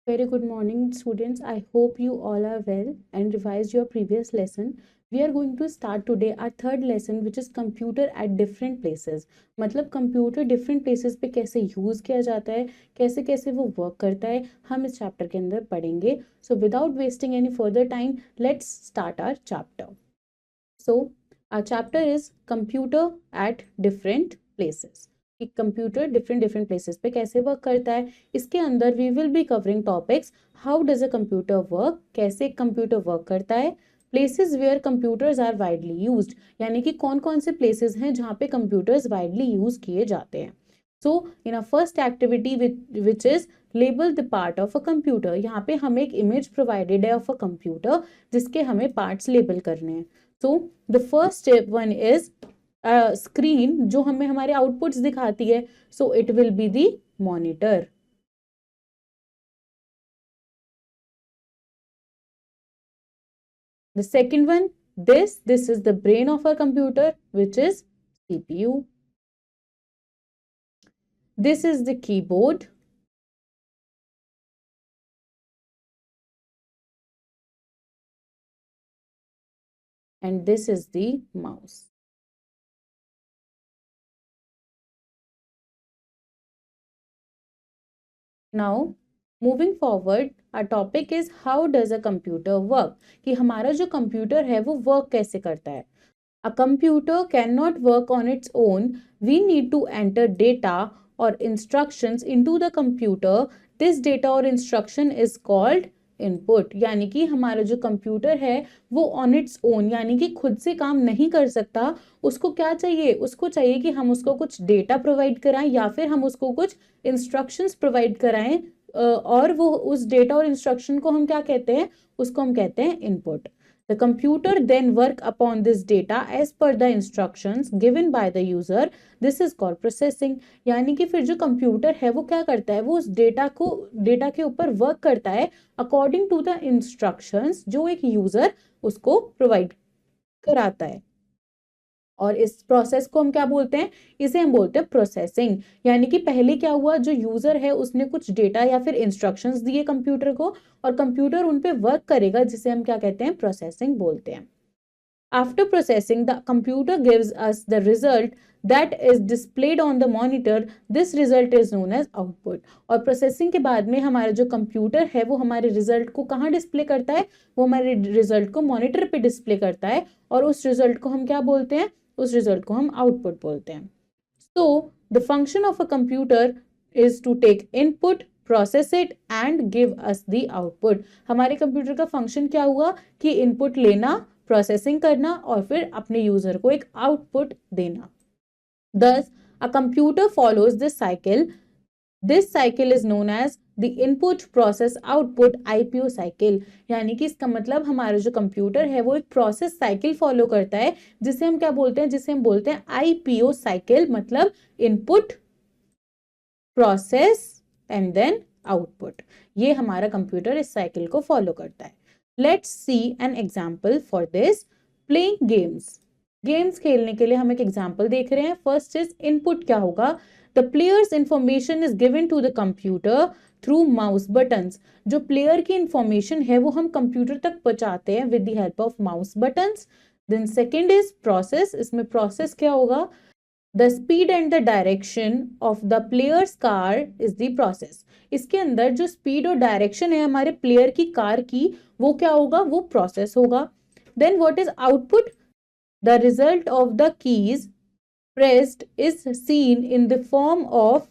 Very good morning, students. I hope you all are well and revised your previous lesson. We are going to start today our third lesson, which is computer at different places. मतलब computer different places पे कैसे use किया जाता है, कैसे कैसे वो work करता है, हम इस चैप्टर के अंदर पढ़ेंगे. So without wasting any further time, let's start our chapter. So, our chapter is computer at different places. कि कंप्यूटर डिफरेंट डिफरेंट प्लेसेस पे कैसे वर्क करता है. इसके अंदर we will be covering topics. How does a computer work, कैसे computer work करता है. Places where computers are widely used, यानी कि कौन कौन से प्लेसेस हैं जहाँ पे कंप्यूटर्स वाइडली यूज किए जाते हैं. So in a first activity which is label the part of a computer. यहाँ पे हमें एक इमेज प्रोवाइडेड है ऑफ अ कंप्यूटर जिसके हमें पार्ट्स लेबल करने हैं. So the first one is screen जो हमें हमारे आउटपुट्स दिखाती है. So it will be the monitor. The second one, this is the brain of our computer, which is CPU. This is the keyboard. And this is the mouse. Now, moving forward, our topic is how does a computer work? कि हमारा जो computer है वो work कैसे करता है. A computer cannot work on its own. We need to enter data or instructions into the computer. This data or instruction is called input. यानी कि हमारा जो कंप्यूटर है वो ऑन इट्स ओन, यानी कि खुद से काम नहीं कर सकता. उसको क्या चाहिए, उसको चाहिए कि हम उसको कुछ डेटा प्रोवाइड कराएं या फिर हम उसको कुछ इंस्ट्रक्शंस प्रोवाइड कराएं. और वो उस डेटा और इंस्ट्रक्शन को हम क्या कहते हैं, उसको हम कहते हैं input. The computer then work upon this data as per the instructions given by the user. This is called processing. यानी कि फिर जो कंप्यूटर है वो क्या करता है, वो उस डेटा के ऊपर वर्क करता है अकॉर्डिंग टू द इंस्ट्रक्शंस जो एक यूजर उसको प्रोवाइड कराता है. और इस प्रोसेस को हम क्या बोलते हैं, इसे हम बोलते हैं प्रोसेसिंग. यानी कि पहले क्या हुआ, जो यूजर है उसने कुछ डेटा या फिर इंस्ट्रक्शंस दिए कंप्यूटर को और कंप्यूटर उन पे वर्क करेगा, जिसे हम क्या कहते हैं, प्रोसेसिंग बोलते हैं. After processing the computer gives us the result that is displayed on the monitor. This result is known as output. और प्रोसेसिंग के बाद में हमारा जो कंप्यूटर है वो हमारे रिजल्ट को कहाँ डिस्प्ले करता है, वो हमारे रिजल्ट को मॉनिटर पे डिस्प्ले करता है. और उस रिजल्ट को हम क्या बोलते हैं, उस रिजल्ट को हम आउटपुट बोलते हैं. So the function of a computer is to take input, process it and give us the output. हमारे कंप्यूटर का फंक्शन क्या हुआ कि इनपुट लेना, प्रोसेसिंग करना और फिर अपने यूजर को एक आउटपुट देना. Thus, a computer follows this cycle. This cycle is known as the input process output IPO cycle. यानी कि इसका मतलब हमारा जो कंप्यूटर है वो एक प्रोसेस साइकिल फॉलो करता है, जिसे हम क्या बोलते हैं, जिसे हम बोलते हैं IPO साइकिल. मतलब input, process and then output. ये हमारा कंप्यूटर इस साइकिल को फॉलो करता है. Let's see an example for this. Playing games. Games खेलने के लिए हम एक एग्जाम्पल देख रहे हैं. First is input. क्या होगा, the players information is given to the computer through mouse buttons. जो प्लेयर की इंफॉर्मेशन है वो हम कंप्यूटर तक पहुंचाते हैं with the help of mouse buttons. Then second is process. इसमें प्रोसेस क्या होगा, the speed and the direction of the players car is the process. इसके अंदर जो स्पीड और डायरेक्शन है हमारे प्लेयर की कार की, वो क्या होगा, वो प्रोसेस होगा. Then what is output, the result of the keys pressed is seen in the form of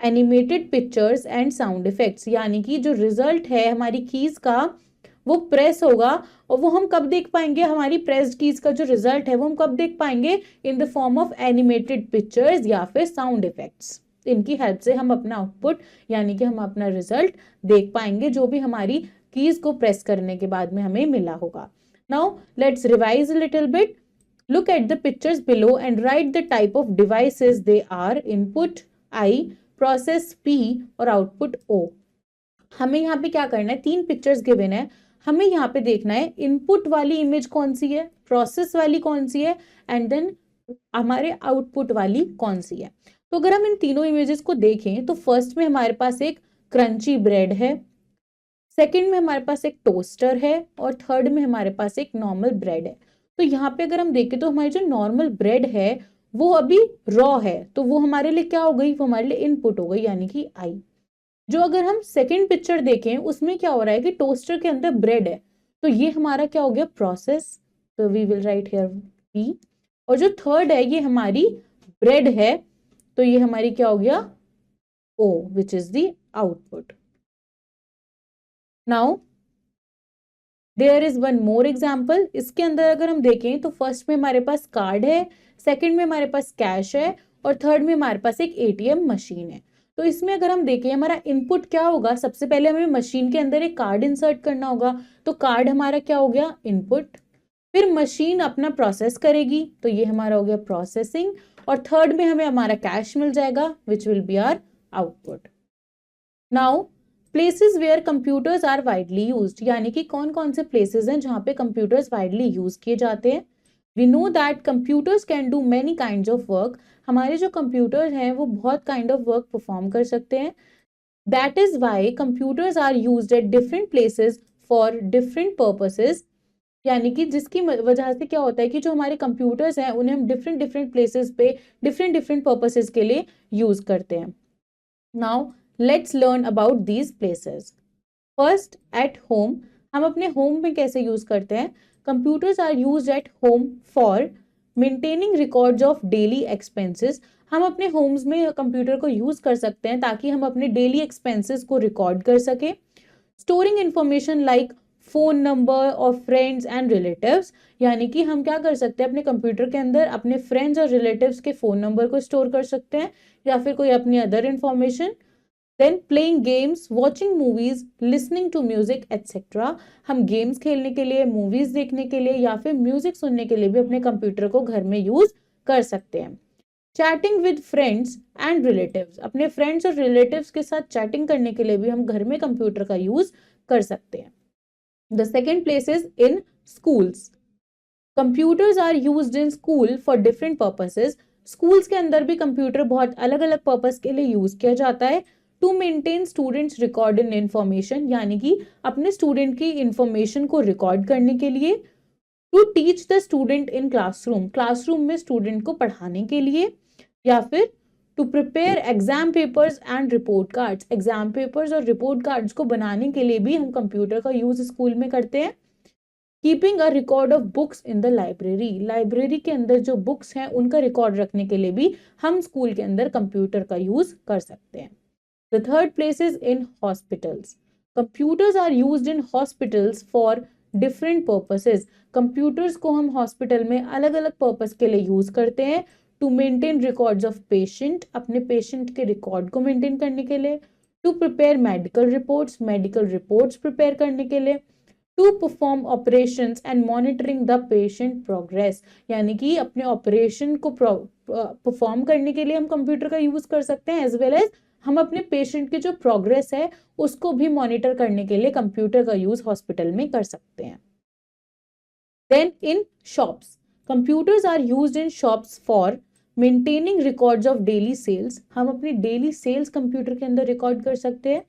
animated pictures and sound effects. यानी कि जो रिजल्ट है हमारी कीज का वो प्रेस होगा और वो हम कब देख पाएंगे, हमारी प्रेस्ड कीज का जो रिजल्ट है वो हम कब देख पाएंगे, in the form of animated pictures या फिर साउंड इफेक्ट्स. इनकी हेल्प से हम अपना आउटपुट यानी कि हम अपना रिजल्ट देख पाएंगे जो भी हमारी कीज को प्रेस करने के बाद में हमें मिला होगा. Now let's revise a little bit. Look at the pictures below and write the type of devices they are. Input I, process P और output O. हमें यहाँ पे क्या करना है, तीन पिक्चर्स गिवन है. हमें यहाँ पे देखना है इनपुट वाली इमेज कौन सी है, प्रोसेस वाली कौन सी है एंड देन हमारे आउटपुट वाली कौन सी है. तो अगर हम इन तीनों इमेजेस को देखें तो फर्स्ट में हमारे पास एक क्रंची ब्रेड है, सेकंड में हमारे पास एक टोस्टर है और थर्ड में हमारे पास एक नॉर्मल ब्रेड है। तो यहाँ पे अगर हम देखें तो हमारी जो नॉर्मल ब्रेड है वो अभी रॉ है, तो वो हमारे लिए क्या हो गई, वो हमारे लिए इनपुट हो गई यानी कि आई। जो अगर हम सेकंड पिक्चर देखें उसमें क्या हो रहा है कि टोस्टर के अंदर ब्रेड है, तो ये हमारा क्या हो गया, प्रोसेस, तो we will write here P. और जो थर्ड है ये हमारी ब्रेड है, तो ये हमारी क्या हो गया, oh, which is the output. Now there is one more example. इसके अंदर अगर हम देखें तो फर्स्ट में हमारे पास कार्ड है, सेकंड में हमारे पास कैश है और थर्ड में हमारे पास एक एटीएम मशीन है। तो इसमें अगर हम देखें हमारा इनपुट क्या होगा, सबसे पहले हमें मशीन के अंदर एक कार्ड इंसर्ट करना होगा, तो कार्ड हमारा क्या हो गया, इनपुट। फिर मशीन अपना प्रोसेस करेगी, तो ये हमारा हो गया प्रोसेसिंग, और थर्ड में हमें हमारा कैश मिल जाएगा which will be our output. Now places where computers are widely used, यानी कि कौन कौन से प्लेसेस हैं जहां पे कंप्यूटर्स वाइडली यूज किए जाते हैं। We know that computers can do many kinds of work, हमारे जो कंप्यूटर्स हैं वो बहुत काइंड ऑफ वर्क परफॉर्म कर सकते हैं। That is why computers are used at different places for different purposes, यानी कि जिसकी वजह से क्या होता है कि जो हमारे कंप्यूटर्स हैं उन्हें हम डिफरेंट डिफरेंट प्लेसेस पे डिफरेंट डिफरेंट पर्पसेस के लिए यूज करते हैं। Now let's learn about these places. First, at home, हम अपने होम में कैसे यूज करते हैं। Computers are used at home for maintaining records of daily expenses, हम अपने होम्स में कंप्यूटर को यूज कर सकते हैं ताकि हम अपने डेली एक्सपेंसेस को रिकॉर्ड कर सके। Storing information like phone number और फ्रेंड्स एंड रिलेटिव्स, यानी कि हम क्या कर सकते हैं अपने कंप्यूटर के अंदर अपने फ्रेंड्स और रिलेटिव्स के फोन नंबर को स्टोर कर सकते हैं या फिर कोई अपनी other information. Then playing games, watching movies, listening to music etcetera, हम गेम्स खेलने के लिए, मूवीज देखने के लिए या फिर म्यूजिक सुनने के लिए भी अपने कंप्यूटर को घर में यूज कर सकते हैं। Chatting with friends and relatives, अपने फ्रेंड्स और रिलेटिव्स के साथ चैटिंग करने के लिए भी हम घर में कंप्यूटर का यूज कर सकते हैं। The second place is in schools, computers are used in school for different purposes, schools के अंदर भी कंप्यूटर बहुत अलग अलग पर्पस के लिए यूज किया जाता है। To maintain students record in information, यानी कि अपने स्टूडेंट की इंफॉर्मेशन को रिकॉर्ड करने के लिए। To teach the student in classroom, classroom में स्टूडेंट को पढ़ाने के लिए। या फिर to prepare exam papers and report cards, exam papers और रिपोर्ट कार्ड्स को बनाने के लिए भी हम कंप्यूटर का यूज स्कूल में करते हैं। Keeping a record of books in the library, library के अंदर जो बुक्स हैं उनका रिकॉर्ड रखने के लिए भी हम स्कूल के अंदर कंप्यूटर का यूज कर सकते हैं। The third place is in hospitals. Computers are used in hospitals for different purposes. Computers को हम हॉस्पिटल में अलग अलग पर्पस के लिए यूज करते हैं। To maintain records of patient, अपने पेशेंट के रिकॉर्ड को मेंटेन करने के लिए। To prepare medical reports, medical reports prepare करने के लिए। To perform operations and monitoring the patient progress, यानी कि अपने ऑपरेशन को परफॉर्म करने के लिए हम कंप्यूटर का यूज कर सकते हैं, एज वेल एज हम अपने पेशेंट की जो प्रोग्रेस है उसको भी मॉनिटर करने के लिए कंप्यूटर का यूज हॉस्पिटल में कर सकते हैं। Then in shops, computers are used in shops for maintaining records of daily sales, हम अपनी डेली सेल्स कंप्यूटर के अंदर रिकॉर्ड कर सकते हैं।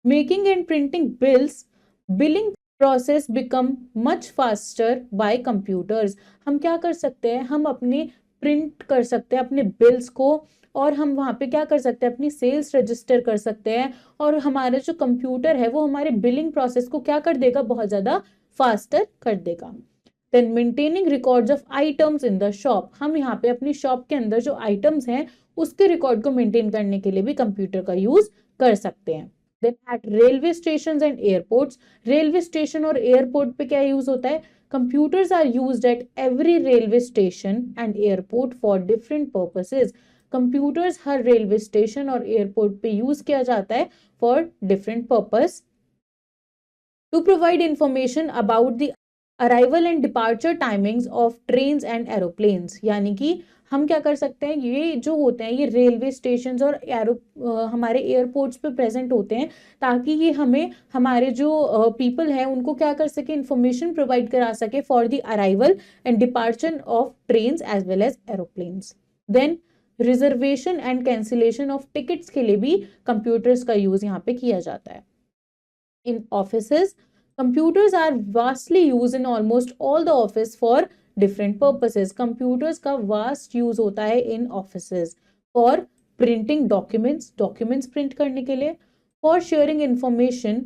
Making and printing bills, billing process become much faster by computers, हम क्या कर सकते हैं, हम अपने प्रिंट कर सकते हैं अपने बिल्स को और हम वहां पे क्या कर सकते हैं अपनी सेल्स रजिस्टर कर सकते हैं और हमारा जो कंप्यूटर है वो हमारे बिलिंग प्रोसेस को क्या कर देगा, बहुत ज्यादा फास्टर कर देगा। Then maintaining records of items in the shop, हम यहाँ पे अपनी शॉप के अंदर जो आइटम्स हैं उसके रिकॉर्ड को मेंटेन करने के लिए भी कंप्यूटर का यूज कर सकते हैं। Then at railway station and airports, railway station और एयरपोर्ट पे क्या यूज होता है, computers are used at every railway station and airport for different purposes, computers हर रेलवे स्टेशन और एयरपोर्ट पे यूज किया जाता है for different purpose. To provide information about the arrival and departure timings of trains and aeroplanes, यानी कि हम क्या कर सकते हैं, ये जो होते हैं ये रेलवे स्टेशन और हमारे एयरपोर्ट्स पे प्रेजेंट होते हैं ताकि ये हमें हमारे जो पीपल हैं उनको क्या कर सके, इंफॉर्मेशन प्रोवाइड करा सके for the arrival and departure of trains as well as aeroplanes. Then reservation and cancellation of tickets के लिए भी कंप्यूटर्स का यूज यहाँ पे किया जाता है। In offices computers are vastly use in almost all the office for different purposes. Computers का वास्ट यूज होता है in offices for printing documents print करने के लिए, for sharing information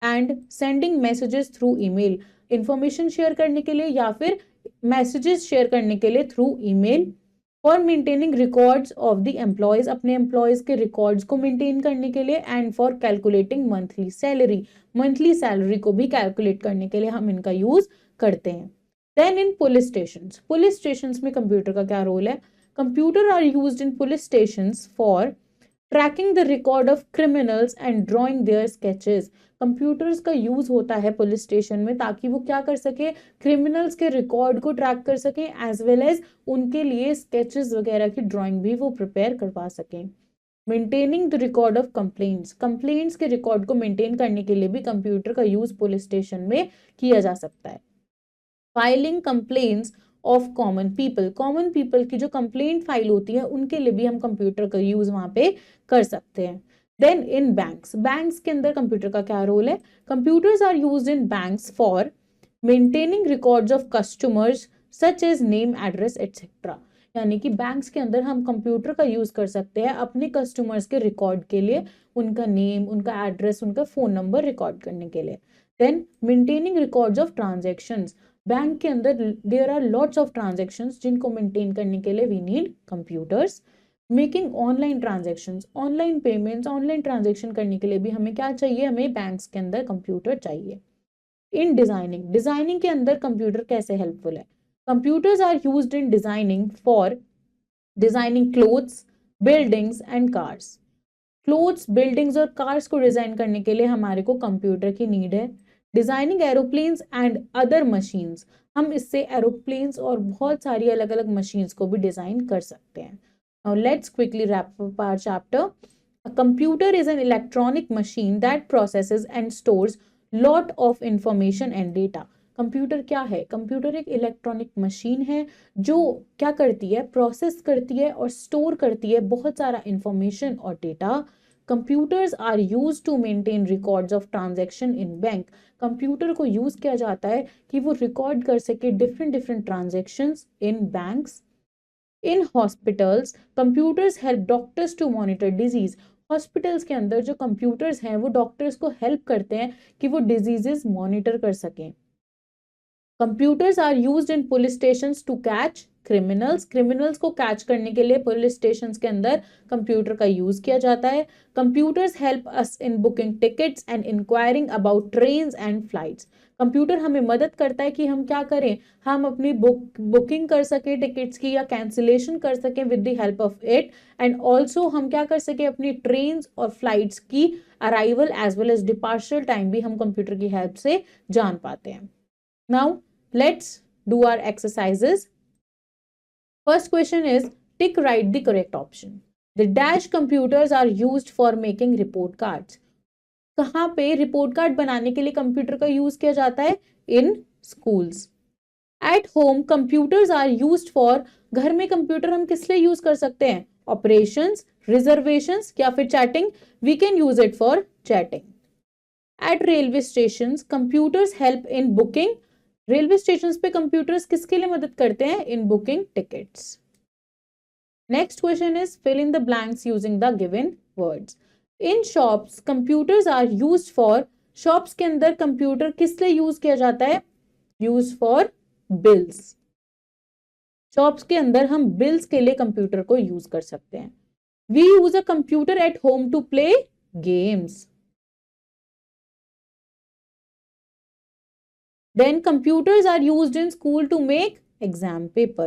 and sending messages through email, information share करने के लिए या फिर मैसेजेस शेयर करने के लिए through email, for maintaining records of the employees, अपने एम्प्लॉयज के रिकॉर्ड्स को मेंटेन करने के लिए, and for calculating monthly salary को भी कैलकुलेट करने के लिए हम इनका यूज करते हैं। देन इन पुलिस स्टेशंस में कंप्यूटर का क्या रोल है? Computer are used in police stations for tracking the record of criminals and drawing their sketches. Computers का यूज होता है पुलिस स्टेशन में ताकि वो क्या कर सके, क्रिमिनल्स के रिकॉर्ड को ट्रैक कर सके, एज वेल एज उनके लिए स्केचेस वगैरह की ड्राइंग भी वो प्रिपेयर करवा सके। Maintaining the record of complaints के रिकॉर्ड को मेंटेन करने के लिए भी कंप्यूटर का यूज पुलिस स्टेशन में किया जा सकता है। Filing complaints of common people की जो कंप्लेंट फाइल होती है उनके लिए भी हम कंप्यूटर का यूज वहां पे कर सकते हैं। देन इन बैंक्स के अंदर कंप्यूटर का क्या रोल है? Computers are used in banks for maintaining records of customers such as name, address etcetera. यानी कि बैंक्स के अंदर हम कंप्यूटर का यूज कर सकते हैं अपने कस्टमर्स के रिकॉर्ड के लिए, उनका नेम, उनका एड्रेस, उनका फोन नंबर रिकॉर्ड करने के लिए। Then maintaining records of transactions, bank के अंदर there are lots of transactions जिनको मेंटेन करने के लिए we need computers. Making online transactions, online payments, online transaction करने के लिए भी हमें क्या चाहिए? हमें बैंक्स के अंदर कंप्यूटर चाहिए। इन डिजाइनिंग के अंदर कंप्यूटर कैसे हेल्पफुल है? Computers are used in designing for designing clothes, buildings and cars. Clothes, buildings और कार्स को डिजाइन करने के लिए हमारे को कंप्यूटर की नीड है। Designing aeroplanes and other machines, हम इससे एरोप्लेन्स और बहुत सारी अलग अलग मशीन्स को भी डिजाइन कर सकते हैं। Now let's quickly wrap up our chapter. A computer is an electronic machine that processes and stores lot of information and data. Computer क्या है? कंप्यूटर एक इलेक्ट्रॉनिक मशीन है जो क्या करती है? प्रोसेस करती है और स्टोर करती है बहुत सारा इंफॉर्मेशन और data. Computers are use to maintain records of transaction in bank. Computer को यूज किया जाता है कि वो रिकॉर्ड कर सके different transactions in banks. In hospitals computers help doctors to monitor disease. Hospitals के अंदर जो कंप्यूटर्स हैं वो डॉक्टर्स को हेल्प करते हैं कि वो डिजीजेस मॉनिटर कर सकें। Computers are used in police stations to catch criminals को कैच करने के लिए पुलिस स्टेशंस के अंदर कंप्यूटर का यूज किया जाता है। Computers help us in booking tickets and enquiring about trains and flights. Computer हमें मदद करता है कि हम क्या करें, हम अपनी बुकिंग कर सकें टिकट्स की या कैंसिलेशन कर सकें with the help of it, and also हम क्या कर सकें, अपनी ट्रेन्स और फ्लाइट्स की arrival as well as departure time भी हम कंप्यूटर की हेल्प से जान पाते हैं। Now let's do our exercises. First question is, tick write the correct option. The dash computers are used for making report cards. कहाँ पे रिपोर्ट कार्ड बनाने के लिए कंप्यूटर का यूज किया जाता है? In schools. At home computers are used for, घर में कंप्यूटर हम किस लिए यूज कर सकते हैं? ऑपरेशंस, रिजर्वेशंस या फिर chatting? We can use it for chatting. At railway stations computers help in booking, railway station पे कंप्यूटर्स किसके लिए मदद करते हैं? In booking tickets. Next question is fill in the blanks using the given words. In shops computers are used for, shops के अंदर computer किस लिए यूज किया जाता है? Use for bills. शॉप्स के अंदर हम बिल्स के लिए कंप्यूटर को यूज कर सकते हैं। We use a computer at home to play games. Then computers are used in school to make exam paper.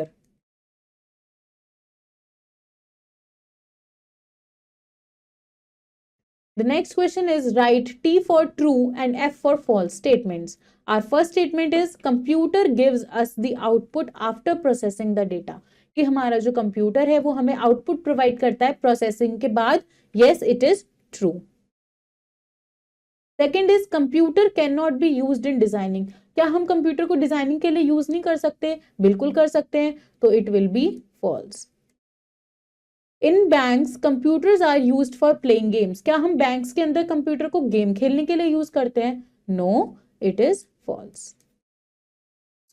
The next question is write T for true and F for false statements. Our first statement is computer gives us the output after processing the data. कि हमारा जो computer है वो हमें output provide करता है processing के बाद। Yes, it is true. Second is computer can not be used in designing. क्या हम कंप्यूटर को डिजाइनिंग के लिए यूज नहीं कर सकते? बिल्कुल कर सकते हैं, तो it will be false. In banks computers are used for playing games. क्या हम बैंक्स के अंदर कंप्यूटर को गेम खेलने के लिए यूज करते हैं? No, it is false.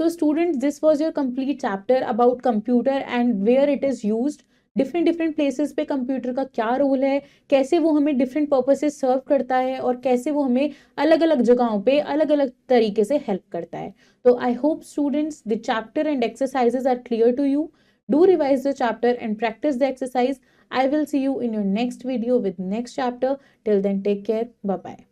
So students, this was your complete chapter about computer and where it is used. Different places पे कंप्यूटर का क्या रोल है, कैसे वो हमें डिफरेंट पर्पसेस सर्व करता है और कैसे वो हमें अलग अलग जगहों पे अलग अलग तरीके से हेल्प करता है। तो I hope students the chapter and exercises are clear to you. Do revise the chapter and practice the exercise. I will see you in your next video with next chapter. Till then, take care. Bye bye.